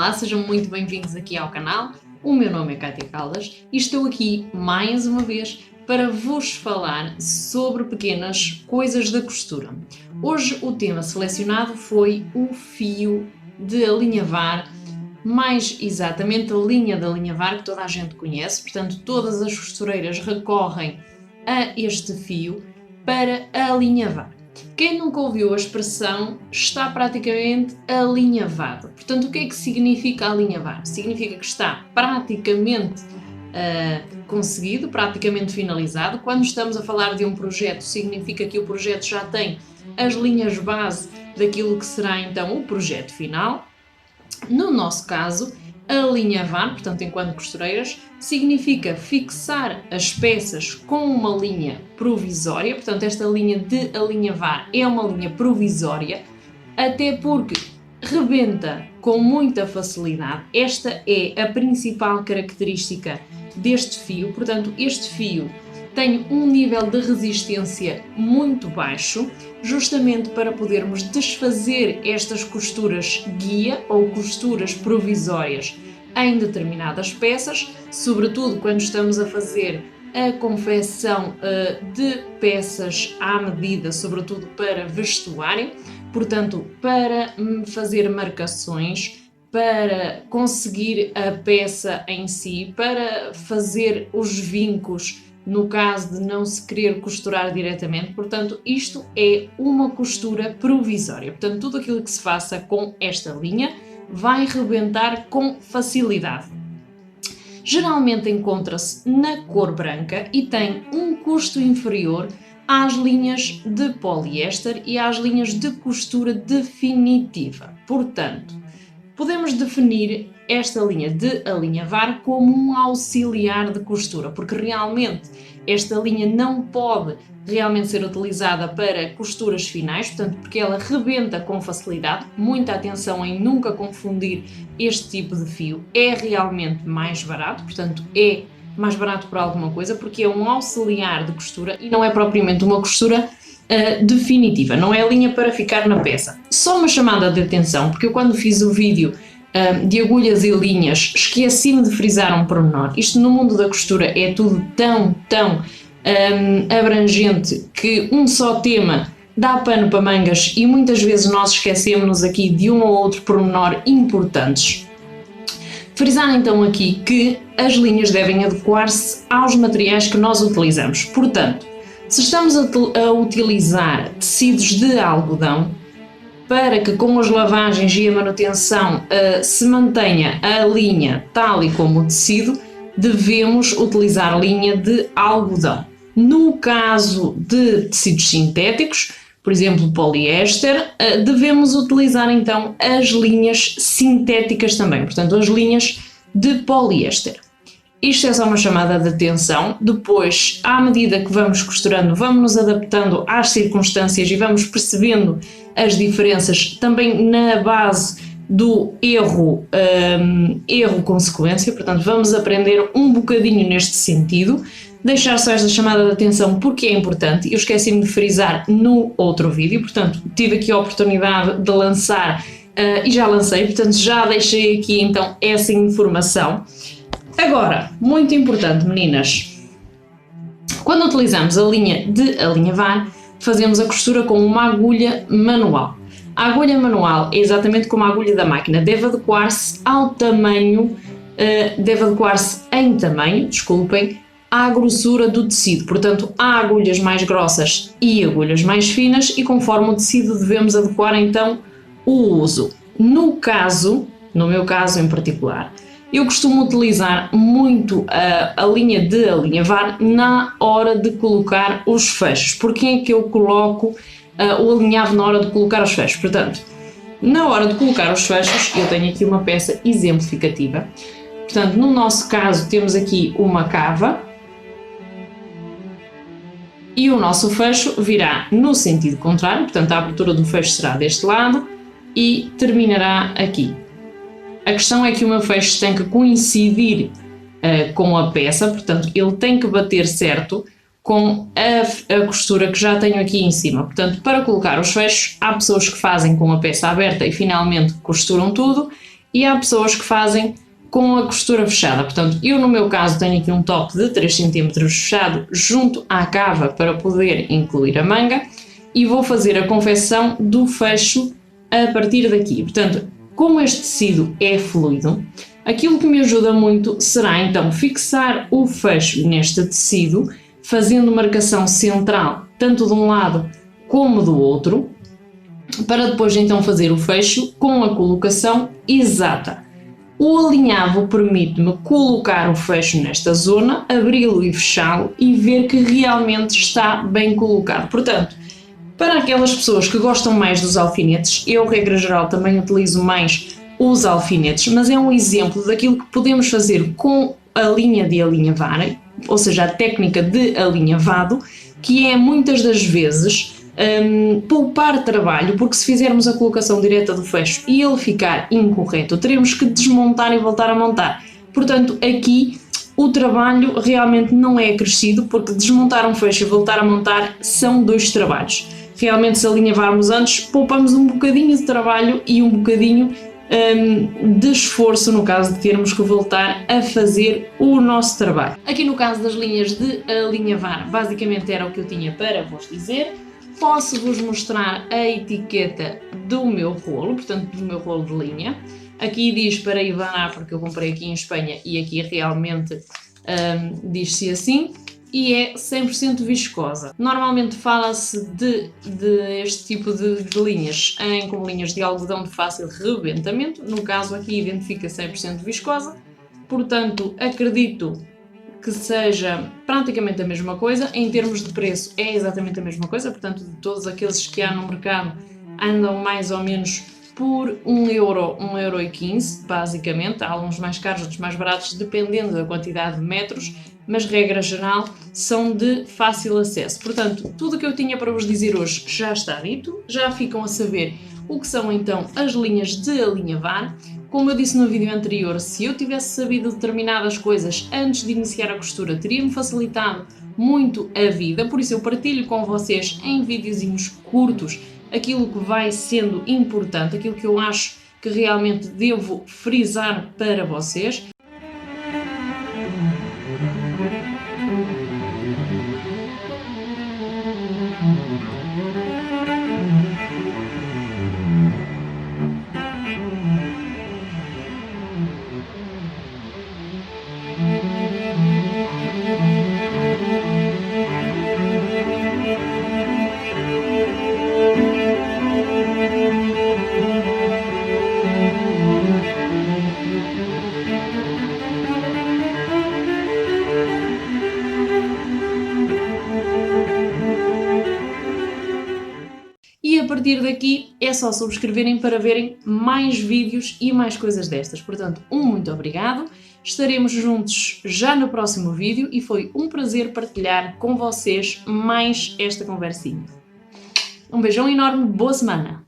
Olá, sejam muito bem-vindos aqui ao canal. O meu nome é Cátia Caldas e estou aqui mais uma vez para vos falar sobre pequenas coisas da costura. Hoje o tema selecionado foi o fio de alinhavar, mais exatamente a linha de alinhavar que toda a gente conhece, portanto todas as costureiras recorrem a este fio para alinhavar. Quem nunca ouviu a expressão está praticamente alinhavado. Portanto, o que é que significa alinhavar? Significa que está praticamente conseguido, praticamente finalizado. Quando estamos a falar de um projeto, significa que o projeto já tem as linhas base daquilo que será então o projeto final. No nosso caso, alinhavar, portanto, enquanto costureiras, significa fixar as peças com uma linha provisória, portanto, esta linha de alinhavar é uma linha provisória, até porque rebenta com muita facilidade. Esta é a principal característica deste fio, portanto, este fio tem um nível de resistência muito baixo, justamente para podermos desfazer estas costuras guia ou costuras provisórias em determinadas peças, sobretudo quando estamos a fazer a confecção de peças à medida, sobretudo para vestuário, portanto, para fazer marcações, para conseguir a peça em si, para fazer os vincos, no caso de não se querer costurar diretamente. Portanto, isto é uma costura provisória. Portanto, tudo aquilo que se faça com esta linha vai rebentar com facilidade. Geralmente encontra-se na cor branca e tem um custo inferior às linhas de poliéster e às linhas de costura definitiva. Portanto, podemos definir esta linha de alinhavar como um auxiliar de costura, porque realmente esta linha não pode realmente ser utilizada para costuras finais, portanto, porque ela rebenta com facilidade. Muita atenção em nunca confundir este tipo de fio. É realmente mais barato, portanto, é mais barato por alguma coisa, porque é um auxiliar de costura e não é propriamente uma costura definitiva, não é a linha para ficar na peça. Só uma chamada de atenção, porque eu quando fiz o vídeo de agulhas e linhas esqueci-me de frisar um pormenor. Isto no mundo da costura é tudo tão abrangente que um só tema dá pano para mangas e muitas vezes nós esquecemos-nos aqui de um ou outro pormenor importantes. Frisar então aqui que as linhas devem adequar-se aos materiais que nós utilizamos. Portanto, se estamos a utilizar tecidos de algodão, para que com as lavagens e a manutenção se mantenha a linha tal e como o tecido, devemos utilizar linha de algodão. No caso de tecidos sintéticos, por exemplo, poliéster, devemos utilizar então as linhas sintéticas também, portanto as linhas de poliéster. Isto é só uma chamada de atenção. Depois, à medida que vamos costurando, vamos nos adaptando às circunstâncias e vamos percebendo as diferenças também na base do erro-consequência, portanto vamos aprender um bocadinho neste sentido. Deixar só esta chamada de atenção porque é importante, eu esqueci-me de frisar no outro vídeo, portanto tive aqui a oportunidade de lançar e já lancei, portanto já deixei aqui então essa informação. Agora, muito importante, meninas, quando utilizamos a linha de alinhavar, fazemos a costura com uma agulha manual. A agulha manual é exatamente como a agulha da máquina, deve adequar-se ao tamanho, à grossura do tecido. Portanto, há agulhas mais grossas e agulhas mais finas e conforme o tecido devemos adequar então o uso. No meu caso em particular, eu costumo utilizar muito a linha de alinhavar na hora de colocar os fechos. Porquê é que eu coloco o alinhavo na hora de colocar os fechos? Portanto, na hora de colocar os fechos, eu tenho aqui uma peça exemplificativa. Portanto, no nosso caso temos aqui uma cava e o nosso fecho virá no sentido contrário, portanto a abertura do fecho será deste lado e terminará aqui. A questão é que o meu fecho tem que coincidir com a peça, portanto ele tem que bater certo com a costura que já tenho aqui em cima. Portanto, para colocar os fechos, há pessoas que fazem com a peça aberta e finalmente costuram tudo, e há pessoas que fazem com a costura fechada. Portanto, eu no meu caso tenho aqui um top de 3 cm fechado junto à cava para poder incluir a manga e vou fazer a confecção do fecho a partir daqui. Portanto, como este tecido é fluido, aquilo que me ajuda muito será então fixar o fecho neste tecido, fazendo marcação central tanto de um lado como do outro, para depois então fazer o fecho com a colocação exata. O alinhavo permite-me colocar o fecho nesta zona, abri-lo e fechá-lo e ver que realmente está bem colocado. Portanto, para aquelas pessoas que gostam mais dos alfinetes, eu, regra geral, também utilizo mais os alfinetes, mas é um exemplo daquilo que podemos fazer com a linha de alinhavar, ou seja, a técnica de alinhavado, que é muitas das vezes poupar trabalho, porque se fizermos a colocação direta do fecho e ele ficar incorreto, teremos que desmontar e voltar a montar. Portanto, aqui o trabalho realmente não é acrescido, porque desmontar um fecho e voltar a montar são 2 trabalhos. Realmente, se alinhavarmos antes, poupamos um bocadinho de trabalho e um bocadinho de esforço no caso de termos que voltar a fazer o nosso trabalho. Aqui no caso das linhas de alinhavar, basicamente era o que eu tinha para vos dizer. Posso-vos mostrar a etiqueta do meu rolo, portanto do meu rolo de linha. Aqui diz para Ivanar, porque eu comprei aqui em Espanha e aqui realmente diz-se assim, e é 100% viscosa. Normalmente fala-se de este tipo de linhas como linhas de algodão de fácil rebentamento, no caso aqui identifica 100% viscosa, portanto acredito que seja praticamente a mesma coisa. Em termos de preço é exatamente a mesma coisa, portanto de todos aqueles que há no mercado andam mais ou menos por 1 euro, 1,15 €, basicamente. Há uns mais caros, outros mais baratos, dependendo da quantidade de metros, mas regra geral são de fácil acesso. Portanto, tudo o que eu tinha para vos dizer hoje já está dito, já ficam a saber o que são então as linhas de alinhavar. Como eu disse no vídeo anterior, se eu tivesse sabido determinadas coisas antes de iniciar a costura, teria-me facilitado muito a vida, por isso eu partilho com vocês em videozinhos curtos aquilo que vai sendo importante, aquilo que eu acho que realmente devo frisar para vocês. E a partir daqui é só subscreverem para verem mais vídeos e mais coisas destas. Portanto, muito obrigado, estaremos juntos já no próximo vídeo e foi um prazer partilhar com vocês mais esta conversinha. Um beijão enorme, boa semana!